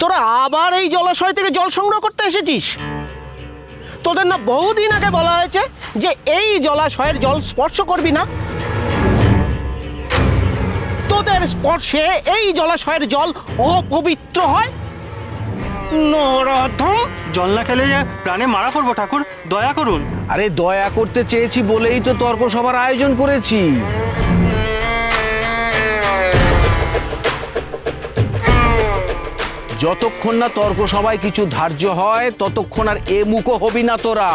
তোরা আবার এই জলাশয় থেকে জল সংগ্রহ করতে এসেছিস? তোদের না বহুদিন আগে বলা হয়েছে যে এই জলাশয়ের জল স্পর্শ করবি না? তোদের স্পর্শে এই জলাশয়ের জল অপবিত্র হয়। নরাধম! জল না খেলে যে প্রাণে মারা পড়বো ঠাকুর, দয়া করুন। আরে দয়া করতে চেয়েছি বলেই তো তর্ক সভার আয়োজন করেছি। যতক্ষণ না তর্ক সভায় কিছু ধার্য হয় ততক্ষণ আর এ মুখো হবি না তোরা।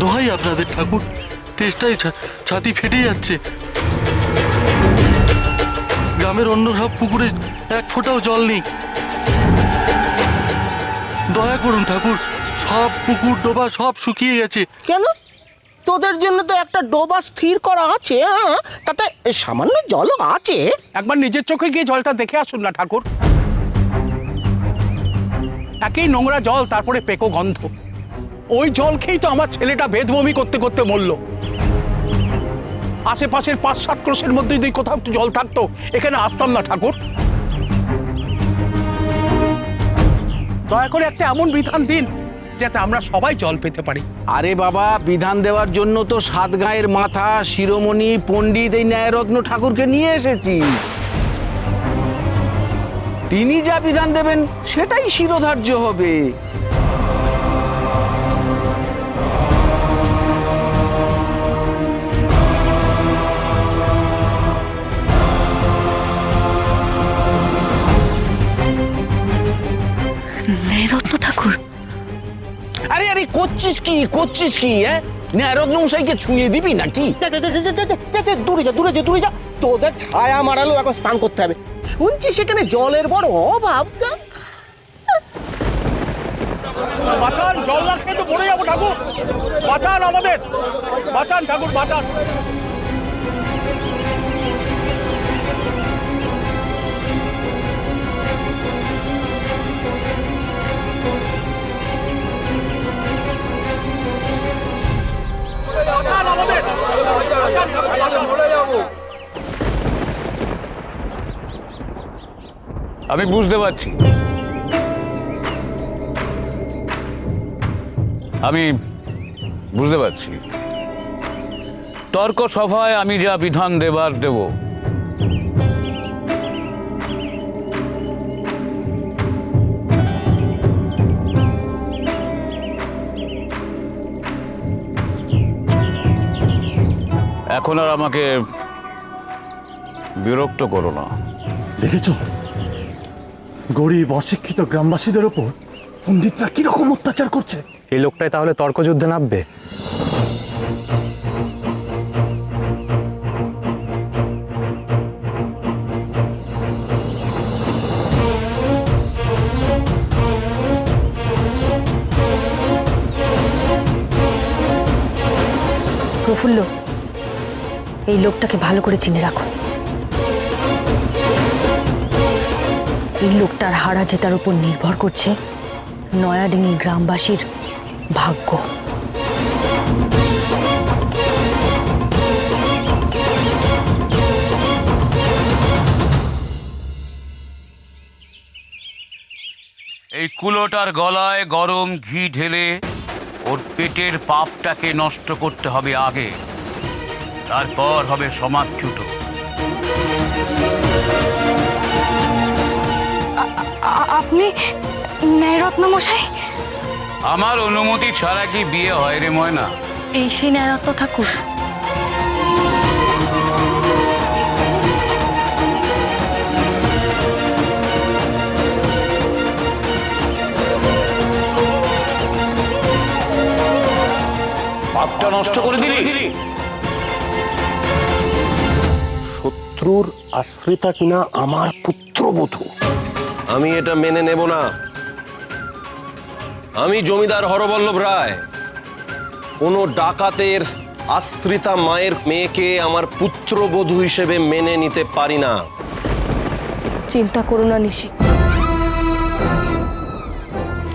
দোহাই আপনাদের ঠাকুর, তেষ্টায় ছাতি ফেটে যাচ্ছে। গ্রামের অন্য সব পুকুরে এক ফোঁটাও জল নেই। দয়া করুন ঠাকুর, সব পুকুর ডোবা সব শুকিয়ে গেছে। কেন? তোদের জন্য তো একটা ডোবা স্থির করা আছে, তাতে সামান্য জলও আছে। একবার নিজের চোখে গিয়ে জলটা দেখে আসুন না ঠাকুর। একেই নোংরা জল, তারপরে পেকো গন্ধ। ওই জল খেয়েই তো আমার ছেলেটা বেদবমি করতে করতে মরল। আশেপাশের 5-7 ক্রোশের মধ্যে যদি কোথাও একটু জল থাকতো এখানে আসতাম না ঠাকুর। দয়া করে একটা এমন বিধান দিন যাতে আমরা সবাই জল পেতে পারি। আরে বাবা, বিধান দেওয়ার জন্য তো 7 গাঁয়ের মাথা, শিরোমণি, পণ্ডিত এই ন্যায়রত্ন ঠাকুরকে নিয়ে এসেছি। তিনি যা বিধান দেবেন সেটাই শিরোধার্য হবে। ন্যায়রত্ন ঠাকুর, আরে আরে করছিস কি হ্যাঁ? ন্যায়রত্ন মশাইকে ছুঁয়ে দিবি নাকি? দূরে যা, দূরে যা, দূরে যা। তোদের ছায়া মারালো, এখন স্নান করতে হবে। শুনছি সেখানে জলের বড় অভাব। বাঁচান, জল না খেয়ে তো মরে যাবো ঠাকুর। বাঁচান আমাদের, বাঁচান ঠাকুর, বাঁচান। বাঁচান আমাদের, বাঁচান ঠাকুর, বাঁচান। মরে যাবো। আমি বুঝতে পারছি, তর্ক সভায় আমি যা বিধান দেবার দেব। এখন আর আমাকে বিরক্ত করো না। দেখেছো গরিব অশিক্ষিত গ্রামবাসীদের ওপর পণ্ডিতরা কিরকম অত্যাচার করছে? এই লোকটাই তাহলে তর্কযুদ্ধে নামবে? প্রফুল্ল, এই লোকটাকে ভালো করে চিনে রাখো। এই লোকটার হারা জেতার উপর নির্ভর করছে নয়াডিঙ্গি গ্রামবাসীর ভাগ্য। এই কুলোটার গলায় গরম ঘি ঢেলে ওর পেটের পাপটাকে নষ্ট করতে হবে আগে, তারপর হবে সমাজচ্যুত। আপনি ন্যায়রত্ন মশাই? আমার অনুমতি ছাড়া কি বিয়ে হয় রে ময়না? এই সেই ন্যায়রত্ন ঠাকুর। পাপটা নষ্ট করে দিলি। শত্রুর আশ্রিতা কিনা আমার পুত্রবধূ, আমি এটা মেনে নেব না। আমি জমিদার হরবল্লভ রায় কোনো ডাকাতের আশ্রিতা মায়ের মেয়েকে আমার পুত্রবধূ হিসেবে মেনে নিতে পারি না। চিন্তা করো না নিশি,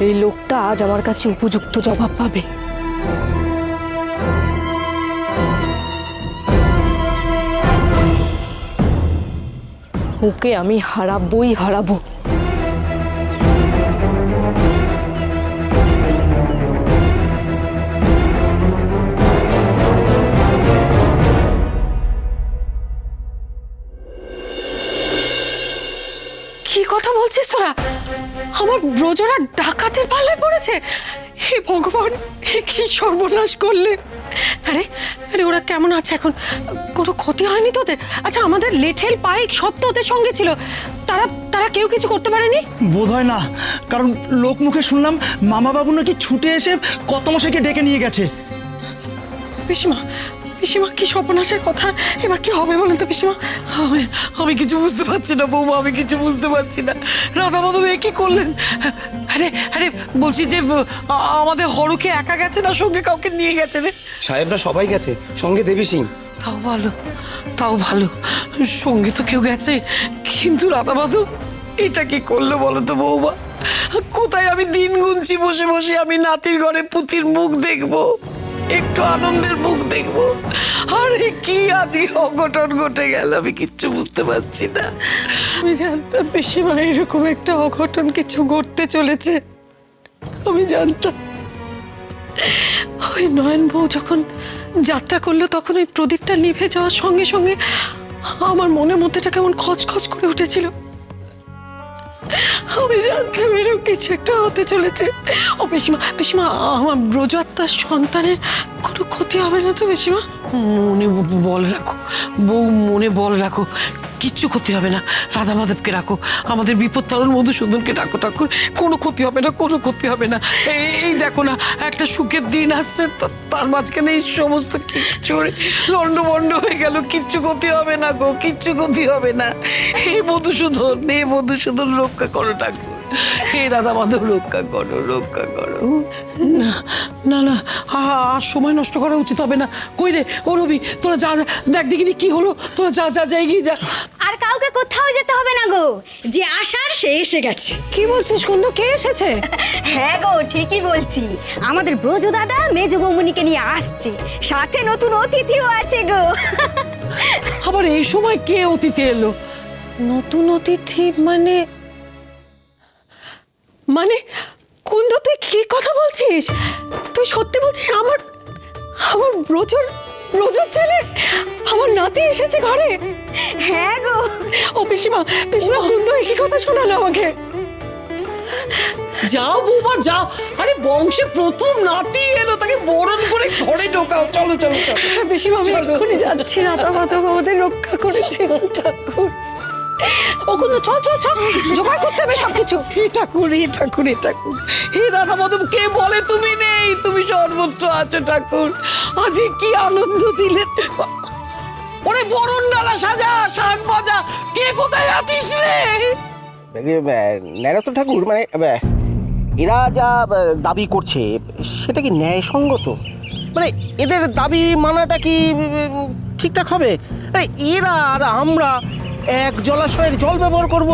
এই লোকটা আজ আমার কাছে উপযুক্ত জবাব পাবে। ওকে আমি হারাবোই হারাবো। কি কথা বলছিস তোরা? আমার ব্রজরা ডাকাতের পাল্লায় পড়েছে? হে ভগবান, এ কি সর্বনাশ করলে! আরে আরে ওরা কেমন আছে এখন? কোনো ক্ষতি হয়নি তোদের? আচ্ছা, আমাদের লেঠেল পাইক সব তো ওদের সঙ্গে ছিল, তারা তারা কেউ কিছু করতে পারেনি? বোধ হয় না, কারণ লোক মুখে শুনলাম মামা বাবু নাকি ছুটে এসে কত মশাইকে ডেকে নিয়ে গেছে। পিসিমা, পিসিমা কি সর্বনাশের কথা! এবার কি হবে বলেন তো পিসিমা? আমি কিছু বুঝতে পারছি না বৌমা, আমি কিছু বুঝতে পারছি না। রাধা মাধব এ কি করলেন? আরে আরে বলছি যে আমাদের হরুকে একা গেছে না সঙ্গে কাউকে নিয়ে গেছে রে? সাহেবরা সবাই গেছে, সঙ্গে দেবী সিং। তাও ভালো, তাও ভালো, সঙ্গে তো কেউ গেছে। কিন্তু রাধা মাধব এটা কি করলো বলো তো বৌমা? কোথায় আমি দিন গুনছি বসে বসে, আমি নাতির ঘরে পুতির মুখ দেখবো, একটু আনন্দের মুখ দেখবো। আরে কি আজকে অঘটন ঘটে গেল, আমি কিচ্ছু বুঝতে পারছি না। আমি জানতাম পিসিমা এরকম একটা অঘটন কিছু ঘটতে চলেছে, আমি জানতাম। ওই নয়ন বউ যখন যাত্রা করলো তখন ওই প্রদীপটা নিভে যাওয়ার সঙ্গে সঙ্গে আমার মনের মধ্যেটা কেমন খচখচ করে উঠেছিল। আমি জানতাম এরকম কিছু একটা হতে চলেছে। ও পিসিমা, পিসিমা আমার ব্রজাত্মার সন্তানের কোনো ক্ষতি হবে না তো পিসিমা? মনে বল রাখো বউ, মনে বল রাখো, কিচ্ছু ক্ষতি হবে না। রাধা মাধবকে রাখো, আমাদের বিপদ তারণ মধুসূদনকে ডাকো, ঠাকুর কোনো ক্ষতি হবে না, কোনো ক্ষতি হবে না। এই দেখো না, একটা সুখের দিন আসছে, তার মাঝখানে এই সমস্ত কিছু লন্ডভন্ড হয়ে গেল। কিচ্ছু ক্ষতি হবে না গো, কিচ্ছু ক্ষতি হবে না। এই মধুসূদন রক্ষা করো ঠাকুর, হে রাধা মাধব রক্ষা করো, রক্ষা করো। না না না, আর সময় নষ্ট করা উচিত হবে না। কই রে ও রবি, তোরা যা, দেখ দেখিনি কি হলো, তোরা যা যা যা, এগিয়ে যা। আর কাউকে কোথাও যেতে হবে না গো, যে আসার সে এসে গেছে। কি বলছিস কুন্দ, কে এসেছে? হ্যাঁ গো, ঠিকই বলছি। আমাদের ব্রজ দাদা মেজ বৌমনিকে নিয়ে আসছে, সাথে নতুন অতিথিও আছে গো। আবার এই সময় কে অতিথি এলো? নতুন অতিথি মানে? মানে কুন্দ, তুই কি কথা বলছিস? তুই সত্যি বলছিস? আমার আমার ব্রজর ছেলে, আমার নাতি এসেছে ঘরে? হ্যাঁ গো। ও পিসিমা, পিসিমা কুন্দ কি কথা শোনালো আমাকে? যাও বৌমা যাও, আরে বংশে প্রথম নাতি এলো, তাকে বরণ করে ঘরে ঢোকাও। চলো চলো চলো। পিসিমা আমি এক্ষুনি যাচ্ছি, রাধা মাধব আমাদের রক্ষা করেছে ঠাকুর। ও কুন্দ চল চল চল, জোগাড় করতে হবে সবকিছু। হে ঠাকুর, হে ঠাকুর, হে ঠাকুর, হে রাধা মাধব, কে বলে তুমি নেই? তুমি সর্বত্র আছো ঠাকুর। আজ কি আনন্দ দিলে! ওরে বরণ ডালা সাজা, শাক ভাজা, কে কোথায় আছিস রে? ন্যায়রত্ন ঠাকুর, মানে এরা যা দাবি করছে সেটা কি ন্যায়সঙ্গত? মানে এদের দাবি মানাটা কি ঠিকঠাক হবে? মানে এরা আর আমরা এক জলাশয়ের জল ব্যবহার করব,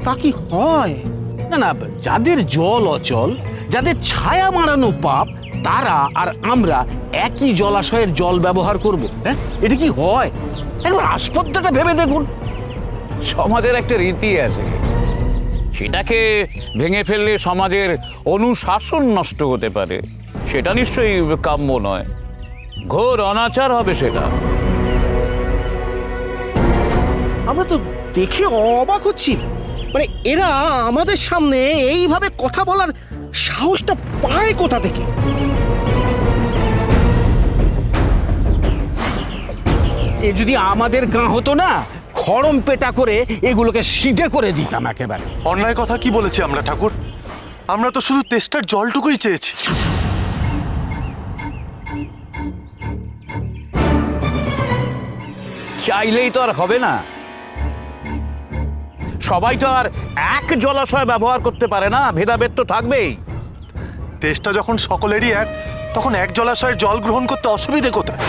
তা কি হয়? না না, যাদের জল অচল, যাদের ছায়া মারানো পাপ, তারা আর আমরা একই জলাশয়ের জল ব্যবহার করব? হ্যাঁ, এটা কি হয়? একবার আসপদ্দাটা ভেবে দেখুন। সমাজের একটা রীতি আছে, সেটাকে ভেঙে ফেললে সমাজের অনুশাসন নষ্ট হতে পারে। সেটা নিশ্চয়ই কাম্য নয়, ঘোর অনাচার হবে সেটা। আমরা তো দেখে অবাক হচ্ছি, মানে এরা আমাদের সামনে এইভাবে কথা বলার সাহসটা পায় কোথা থেকে? এ যদি আমাদের গাঁ হতো না, খড়ম পেটা করে এগুলোকে সিধে করে দিতাম একেবারে। অন্যায় কথা কি বলেছি আমরা ঠাকুর? আমরা তো শুধু তেষ্টার জলটুকুই চেয়েছি। চাইলেই তো আর হবে না, সবাই তো আর এক জলাশয় ব্যবহার করতে পারে না, ভেদাভেদ তো থাকবেই। তেষ্টা যখন সকলেরই এক, তখন এক জলাশয়ের জল গ্রহণ করতে অসুবিধে কোথায়?